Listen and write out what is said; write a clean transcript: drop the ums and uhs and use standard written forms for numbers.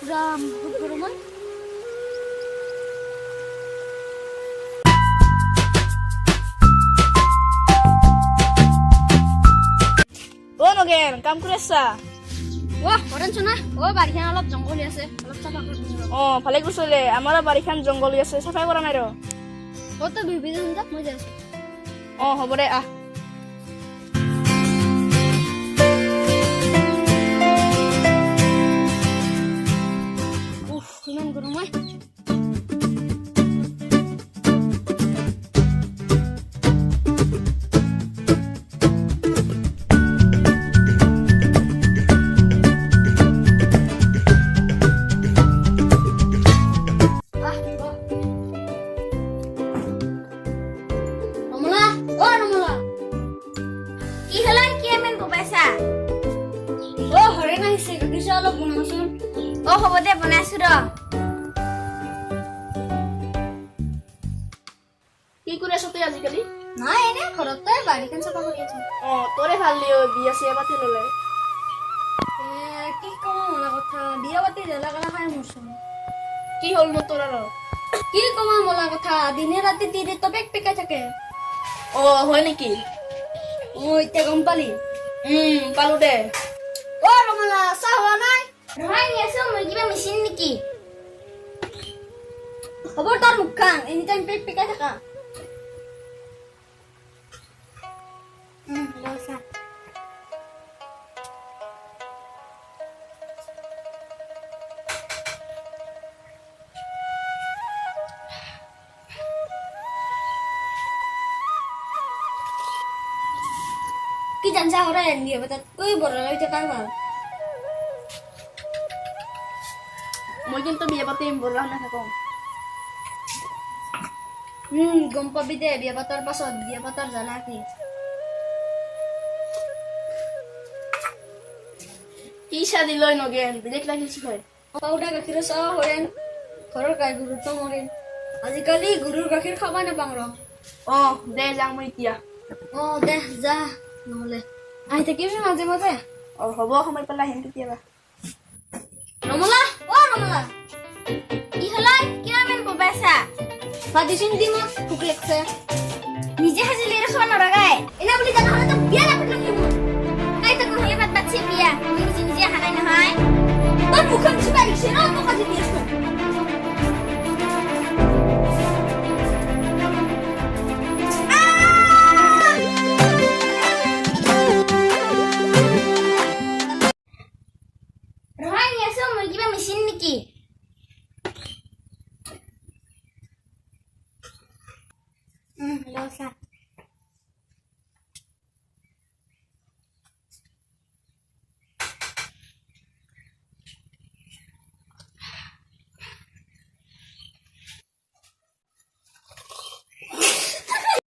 ৰাম গৰমান ও নগেন কাম কৰি আছা হৰেন শোনা বাড়িখান অলপ জঙ্গলি আছে অলপ চাফা কৰে ভালে কৰিছ দে আমাৰো বাৰিখান জংগলী আছে চাফাই কৰা নাই ৰ তো বিবিধ মই যাই আছো হ'ব দে আহ ইমান গরম হয় অলপ বনাচোন হ'ব দে বনাইছো ৰ কি কৰি আছ তই আজিকালি নাই এনে ঘৰতে বাড়িখান চাফা কৰি আছো তোৰে ভাল দিও বিয়া চিয়া পাতি ললে কি কম মলা কথা বিয়া পাতি জেলা গলা খাই মৰচোন কি হ'ল মোৰ তোৰ আৰু কি কম মলা কথা দিনে ৰাতি তিৰি তো পেক পেকাই থাকে হয় নেকি এতিয়া গম পালি পালো দে ৰমলা চাহ হোৱা নাই ৰহাই নি আছো মোৰ কিবা মেচিন নেকি হ'ব তোৰ মুখখান এনি টাইম পেক পেকাই থাকা কি জানছা হরা এন্ডিয়া বাতা কই বড় লাগতে কার ভাল মই কিন্তু বিয়া পাতিম বৰলা নাথাকো গম পাবি দে বিয়া পাতাৰ পাছত বিয়া পাতাৰ জানা কি কি চাদি লৈ নগেন বেলেগ লাগিছে হয় পাউডাৰ গাখীৰ চাহ হৰেন ঘৰৰ গাই গৰু তো মৰেন আজিকালি গৰুৰ গাখীৰ খাবা নাপাং ৰ দে যাম মই এতিয়া দে যা নহলে আহি থাকিবি মাজে মাজে হ'ব সময় পেলাই আহিম কেতিয়াবা ৰমলা ৰমলা কি হল কিমান ববাইছা ভাদিছিন দি মোক ভোক লাগছে নিজে হাজিলে ৰখাব নৰগাই এনা বুলি জানা হলে তো বিয়া নাপাতিম মই তাই তো নহলে বাদ বাদ বিয়া মই নিজে নিজে হানাই নহয় তোৰ মুখখন চিপা আহিছে ন মোক আজি দি আছো ৰহাই নি আছো মোৰ কিবা মেচিন নেকি লছা